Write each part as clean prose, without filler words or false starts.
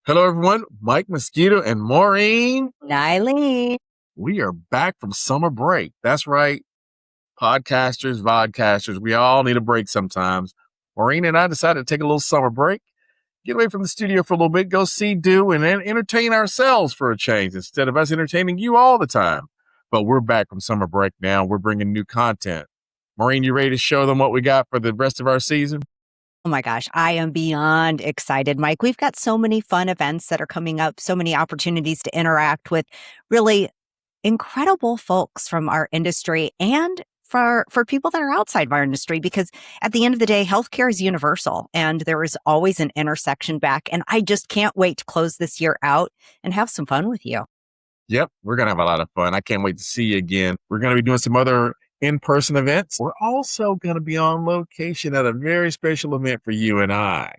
Hello, everyone. Mike, Mosquito, and Maureen. Nylin. We are back from summer break. That's right. Podcasters, vodcasters, we all need a break sometimes. Maureen and I decided to take a little summer break, get away from the studio for a little bit, go see, do, and then entertain ourselves for a change instead of us entertaining you all the time. But we're back from summer break now. We're bringing new content. Maureen, you ready to show them what we got for the rest of our season? Oh my gosh, I am beyond excited, Mike. We've got so many fun events that are coming up, so many opportunities to interact with really incredible folks from our industry and for people that are outside of our industry, because at the end of the day, healthcare is universal and there is always an intersection back. And I just can't wait to close this year out and have some fun with you. Yep, we're going to have a lot of fun. I can't wait to see you again. We're going to be doing some other in-person events. We're also going to be on location at a very special event for you and I.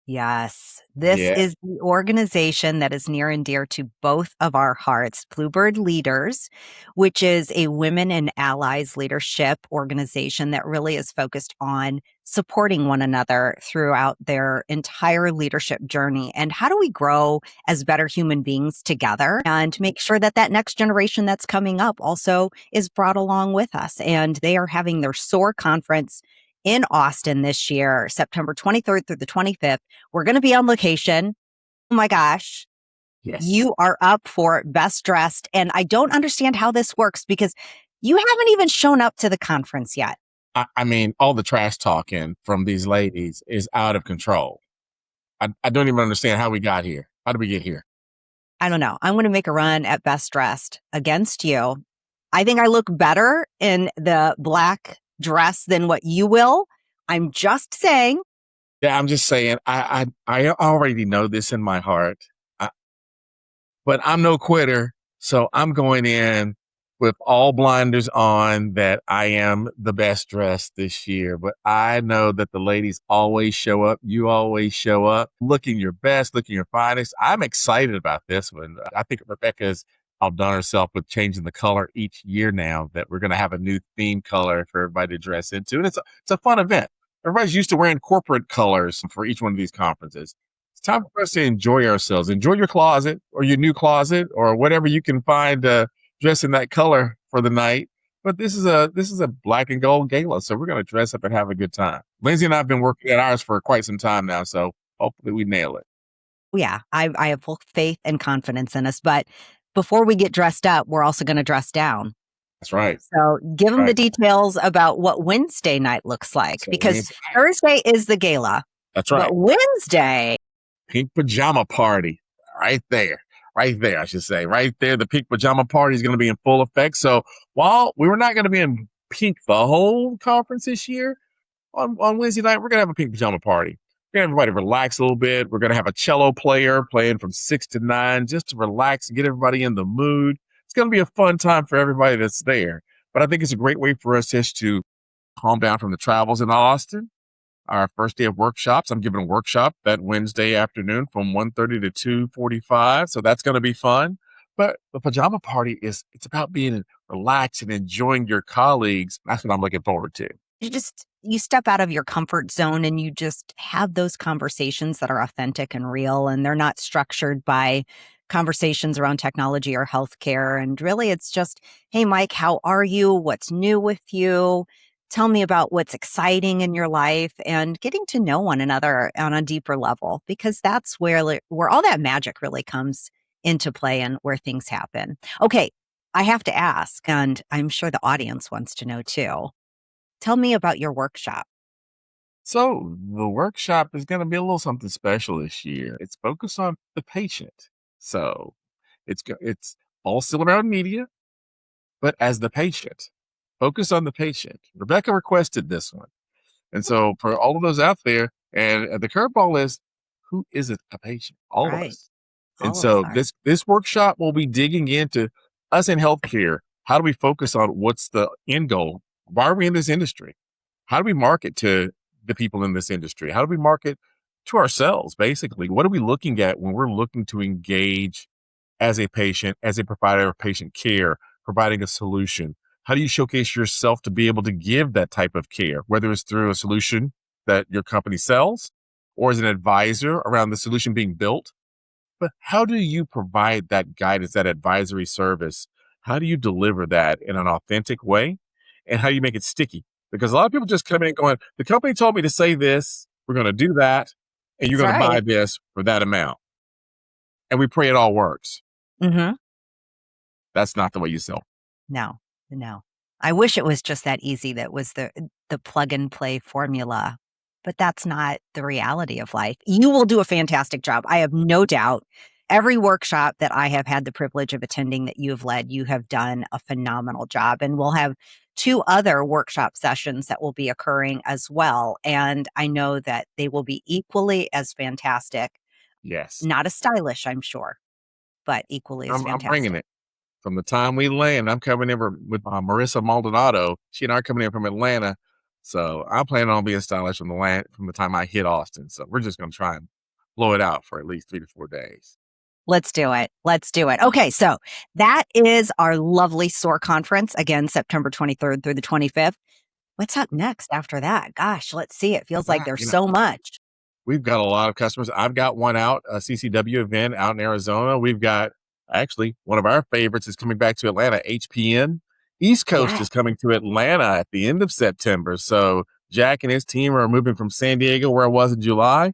Yes, this Yeah. is the organization that is near and dear to both of our hearts, Bluebird Leaders, which is a women and allies leadership organization that really is focused on supporting one another throughout their entire leadership journey. And how do we grow as better human beings together and make sure that that next generation that's coming up also is brought along with us? And they are having their SOAR conference in Austin this year, September 23rd through the 25th. We're going to be on location. Oh my gosh. Yes. You are up for best dressed. And I don't understand how this works because you haven't even shown up to the conference yet. I mean, all the trash talking from these ladies is out of control. I don't even understand how we got here. How did we get here? I don't know. I'm going to make a run at best dressed against you. I think I look better in the black dress than what you will. I'm just saying. Yeah, I'm just saying, I already know this in my heart, but I'm no quitter. So I'm going in with all blinders on that I am the best dressed this year. But I know that the ladies always show up. You always show up looking your best, looking your finest. I'm excited about this one. I think Rebecca's outdone herself with changing the color each year now, that we're going to have a new theme color for everybody to dress into. And it's a fun event. Everybody's used to wearing corporate colors for each one of these conferences. It's time for us to enjoy ourselves. Enjoy your closet or your new closet or whatever you can find dress in that color for the night. But this is a black and gold gala, so we're going to dress up and have a good time. Lindsay and I have been working at ours for quite some time now, so hopefully we nail it. Yeah, I have full faith and confidence in us. But before we get dressed up, we're also going to dress down. That's right. So give them Right. the details about what Wednesday night looks like, So because Wednesday night. Thursday is the gala. That's right. But Wednesday, Pink pajama party right there. Right there, I should say. Right there, the pink pajama party is going to be in full effect. So while we were not going to be in pink the whole conference this year, on Wednesday night, we're going to have a pink pajama party. We're going to have everybody relax a little bit. We're going to have a cello player playing from 6 to 9 just to relax and get everybody in the mood. It's going to be a fun time for everybody that's there. But I think it's a great way for us just to calm down from the travels in Austin. Our first day of workshops, I'm giving a workshop that Wednesday afternoon from 1:30 to 2:45. So that's going to be fun. But the pajama party it's about being relaxed and enjoying your colleagues. That's what I'm looking forward to. you step out of your comfort zone and you just have those conversations that are authentic and real, and they're not structured by conversations around technology or healthcare. And really, it's just, hey, Mike, how are you? What's new with you? Tell me about what's exciting in your life, and getting to know one another on a deeper level, because that's where all that magic really comes into play and where things happen. Okay, I have to ask, and I'm sure the audience wants to know too. Tell me about your workshop. So the workshop is going to be a little something special this year. It's focused on the patient. So it's all still around media, but as the patient, focus on the patient. Rebecca requested this one. And so for all of those out there, and the curveball is, who isn't a patient? All of Right. us. All And of us so are. this workshop will be digging into us in healthcare. How do we focus on what's the end goal? Why are we in this industry? How do we market to the people in this industry? How do we market to ourselves, basically? What are we looking at when we're looking to engage as a patient, as a provider of patient care, providing a solution? How do you showcase yourself to be able to give that type of care, whether it's through a solution that your company sells or as an advisor around the solution being built? But how do you provide that guidance, that advisory service? How do you deliver that in an authentic way? And how do you make it sticky? Because a lot of people just come in going, the company told me to say this, we're going to do that, and you're That's going to buy right. this for that amount. And we pray it all works. Mm-hmm. That's not the way you sell. No, no. I wish it was just that easy. That was the plug and play formula, but that's not the reality of life. You will do a fantastic job. I have no doubt. Every workshop that I have had the privilege of attending that you have led, you have done a phenomenal job. And we'll have 2 other workshop sessions that will be occurring as well. And I know that they will be equally as fantastic. Yes. Not as stylish, I'm sure, but equally as I'm bringing fantastic. it. From the time we land, I'm coming in with Marissa Maldonado. She and I are coming in from Atlanta. So I'm planning on being stylish from the time I hit Austin. So we're just going to try and blow it out for at least 3 to 4 days. Let's do it. Let's do it. Okay, so that is our lovely SOAR conference, again, September 23rd through the 25th. What's up next after that? Gosh, let's see. It feels like there's so much. We've got a lot of customers. I've got one out, a CCW event out in Arizona. We've got actually one of our favorites is coming back to Atlanta, HPN. East Coast Yeah, is coming to Atlanta at the end of September. So Jack and his team are moving from San Diego, where I was in July.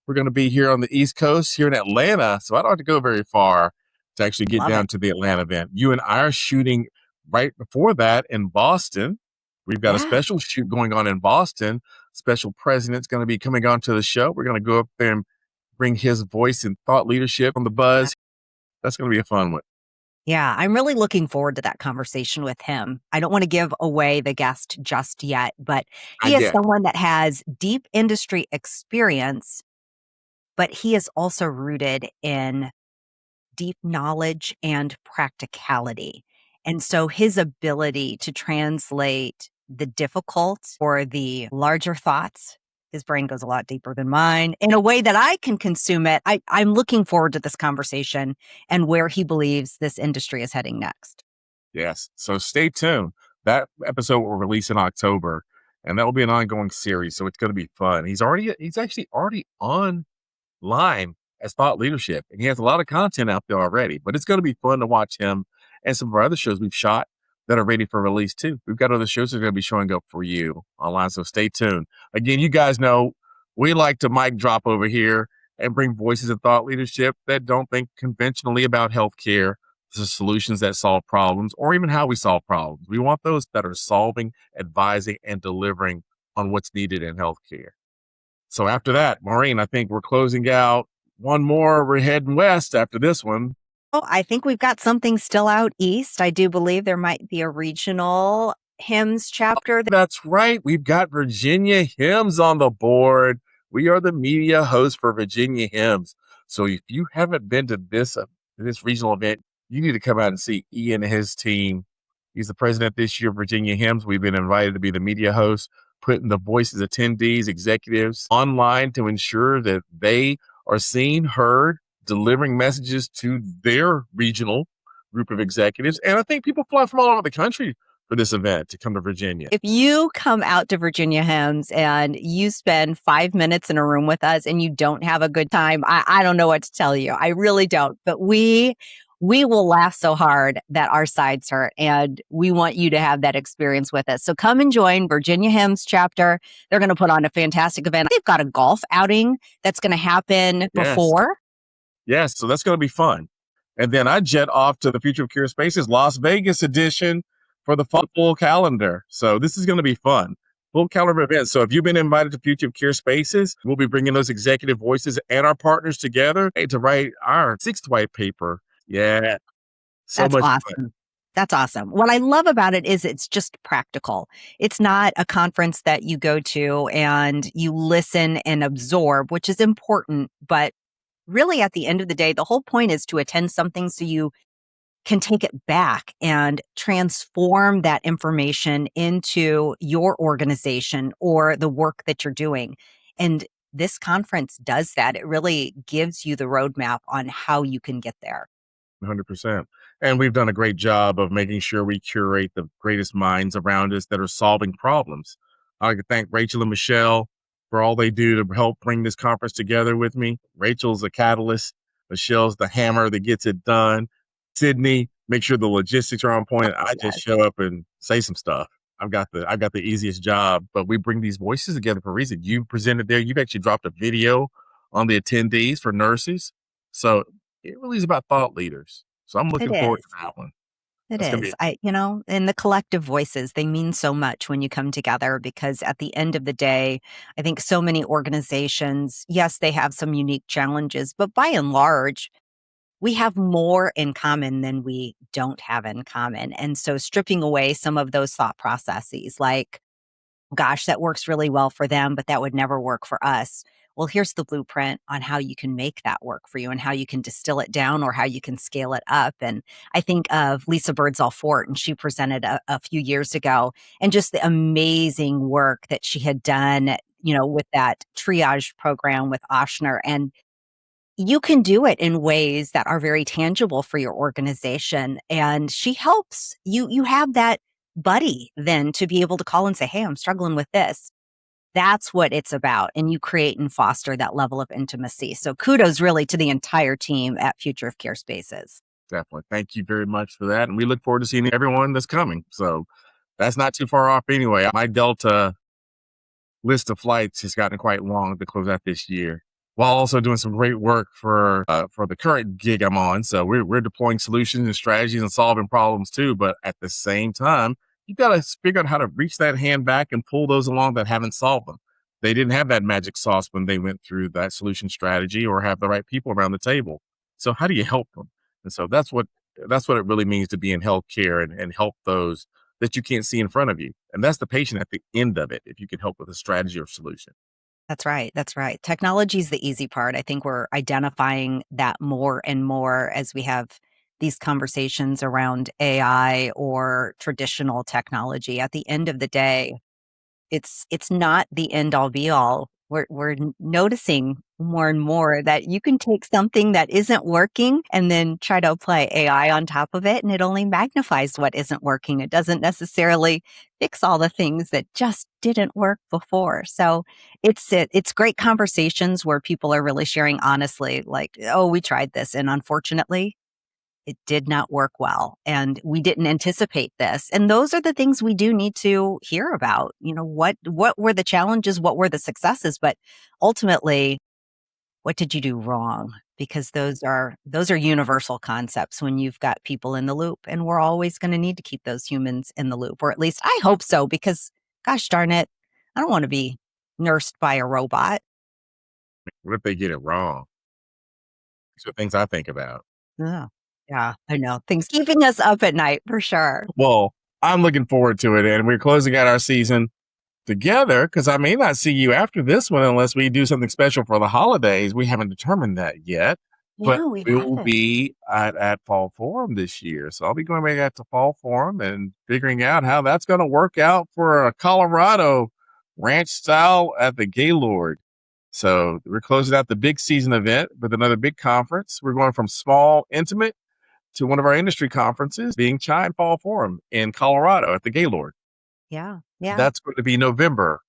We're going to be here on the East Coast, here in Atlanta. So I don't have to go very far to actually get love it. down to the Atlanta event. You and I are shooting right before that in Boston. We've got a Yeah, special shoot going on in Boston. Special president's going to be coming on to the show. We're going to go up there and bring his voice and thought leadership on the yeah. buzz. That's going to be a fun one. Yeah, I'm really looking forward to that conversation with him. I don't want to give away the guest just yet, but I he is get. someone that has deep industry experience, but he is also rooted in deep knowledge and practicality. And so his ability to translate the difficult or the larger thoughts, his brain goes a lot deeper than mine in a way that I can consume it. I'm looking forward to this conversation and where he believes this industry is heading next. Yes. So stay tuned. That episode will release in October, and that will be an ongoing series. So it's going to be fun. He's actually already on line as thought leadership. And he has a lot of content out there already, but it's going to be fun to watch him and some of our other shows we've shot that are ready for release too. We've got other shows that are going to be showing up for you online. So stay tuned. Again, you guys know we like to mic drop over here and bring voices of thought leadership that don't think conventionally about healthcare, the solutions that solve problems, or even how we solve problems. We want those that are solving, advising, and delivering on what's needed in healthcare. So after that, Maureen, I think we're closing out one more. We're heading west after this one. Oh, I think we've got something still out east. I do believe there might be a regional HIMSS chapter. That's right. We've got Virginia HIMSS on the board. We are the media host for Virginia HIMSS. So if you haven't been to this regional event, you need to come out and see Ian and his team. He's the president this year of Virginia HIMSS. We've been invited to be the media host, putting the voices, attendees, executives online to ensure that they are seen, heard, delivering messages to their regional group of executives. And I think people fly from all over the country for this event to come to Virginia. If you come out to Virginia HIMSS and you spend 5 minutes in a room with us and you don't have a good time, I don't know what to tell you. I really don't. But we will laugh so hard that our sides hurt, and we want you to have that experience with us. So come and join Virginia HIMSS chapter. They're going to put on a fantastic event. They've got a golf outing that's going to happen Yes. before. Yes. So that's going to be fun. And then I jet off to the Future of Cure Spaces Las Vegas edition for the full calendar. So this is going to be fun. Full calendar events. So if you've been invited to Future of Cure Spaces, we'll be bringing those executive voices and our partners together to write our 6th white paper. Yeah. So That's much fun. awesome. That's awesome. What I love about it is it's just practical. It's not a conference that you go to and you listen and absorb, which is important. But really, at the end of the day, the whole point is to attend something so you can take it back and transform that information into your organization or the work that you're doing. And this conference does that. It really gives you the roadmap on how you can get there. 100%. And we've done a great job of making sure we curate the greatest minds around us that are solving problems. I'd like to thank Rachel and Michelle for all they do to help bring this conference together with me. Rachel's a catalyst. Michelle's the hammer that gets it done. Sydney, make sure the logistics are on point. I just Yes, show up and say some stuff. I've got the easiest job, but we bring these voices together for a reason. You presented there. You've actually dropped a video on the attendees for nurses. So it really is about thought leaders. So I'm it looking forward to is. that one. It That's gonna be is. And the collective voices, they mean so much when you come together because at the end of the day, I think so many organizations, yes, they have some unique challenges, but by and large, we have more in common than we don't have in common. And so stripping away some of those thought processes, like, gosh, that works really well for them, but that would never work for us. Well, here's the blueprint on how you can make that work for you and how you can distill it down or how you can scale it up. And I think of Lisa Birdsall Fort, and she presented a few years ago, and just the amazing work that she had done, with that triage program with Ochsner. And you can do it in ways that are very tangible for your organization. And she helps you. You have that buddy then to be able to call and say, "Hey, I'm struggling with this." That's what it's about. And you create and foster that level of intimacy. So kudos really to the entire team at Future of Care Spaces. definitely. Thank you very much for that. And we look forward to seeing everyone that's coming. So that's not too far off anyway. My Delta list of flights has gotten quite long to close out this year, while also doing some great work for the current gig I'm on. So we're deploying solutions and strategies and solving problems too. But at the same time, you got to figure out how to reach that hand back and pull those along that haven't solved them. They didn't have that magic sauce when they went through that solution strategy or have the right people around the table. So how do you help them? And so that's what it really means to be in healthcare and help those that you can't see in front of you. And that's the patient at the end of it, if you can help with a strategy or solution. That's right. That's right. Technology is the easy part. I think we're identifying that more and more as we have these conversations around AI or traditional technology. At the end of the day, it's not the end all be all. We're noticing more and more that you can take something that isn't working and then try to apply AI on top of it, and it only magnifies what isn't working. It doesn't necessarily fix all the things that just didn't work before. So it's great conversations where people are really sharing honestly, like, oh, we tried this, and unfortunately, it did not work well, and we didn't anticipate this. And those are the things we do need to hear about. What were the challenges? What were the successes? But ultimately, what did you do wrong? Because those are universal concepts when you've got people in the loop, and we're always going to need to keep those humans in the loop, or at least I hope so, because gosh darn it, I don't want to be nursed by a robot. What if they get it wrong? These are things I think about. Yeah. Yeah, I know. Things keeping us up at night for sure. Well, I'm looking forward to it. And we're closing out our season together because I may not see you after this one unless we do something special for the holidays. We haven't determined that yet, but Yeah, we we'll haven't. be at Fall Forum this year. So I'll be going back out to Fall Forum and figuring out how that's going to work out for a Colorado ranch style at the Gaylord. So we're closing out the big season event with another big conference. We're going from small, intimate to one of our industry conferences being Chime Fall Forum in Colorado at the Gaylord. Yeah, yeah. That's going to be November.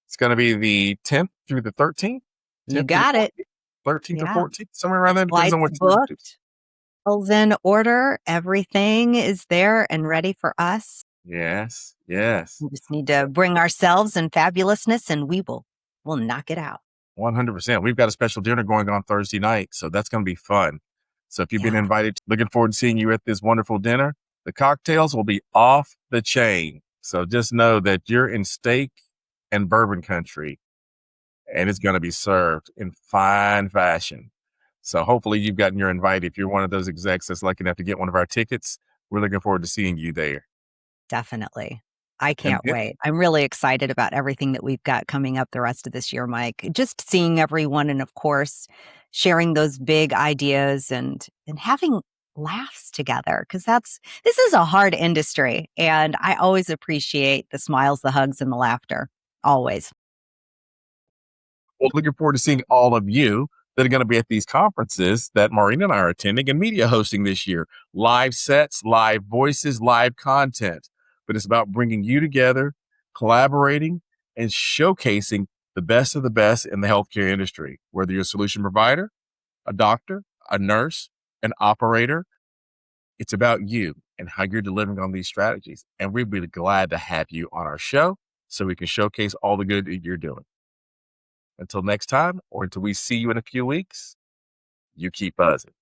It's going to be the 10th through the 13th, You 10th through the got it. 14th, 13th or Yeah. 14th, somewhere around there. Depends on Flights what you're into. booked, bills in order, everything is there and ready for us. Yes, yes. We just need So to bring ourselves and fabulousness, and we'll knock it out. 100%. We've got a special dinner going on Thursday night, so that's going to be fun. So if you've been Yeah, invited, looking forward to seeing you at this wonderful dinner. The cocktails will be off the chain. So just know that you're in steak and bourbon country, and it's going to be served in fine fashion. So hopefully you've gotten your invite. If you're one of those execs that's lucky enough to get one of our tickets, we're looking forward to seeing you there. definitely. I And can't then, wait. I'm really excited about everything that we've got coming up the rest of this year, Mike. Just seeing everyone and of course sharing those big ideas and having laughs together because this is a hard industry and I always appreciate the smiles, the hugs and the laughter. Always. well, looking forward to seeing all of you that are going to be at these conferences that Maureen and I are attending and media hosting this year. Live sets, live voices, live content. But it's about bringing you together, collaborating, and showcasing the best of the best in the healthcare industry, whether you're a solution provider, a doctor, a nurse, an operator. It's about you and how you're delivering on these strategies. And we'd be glad to have you on our show so we can showcase all the good that you're doing. Until next time, or until we see you in a few weeks, you keep buzzing.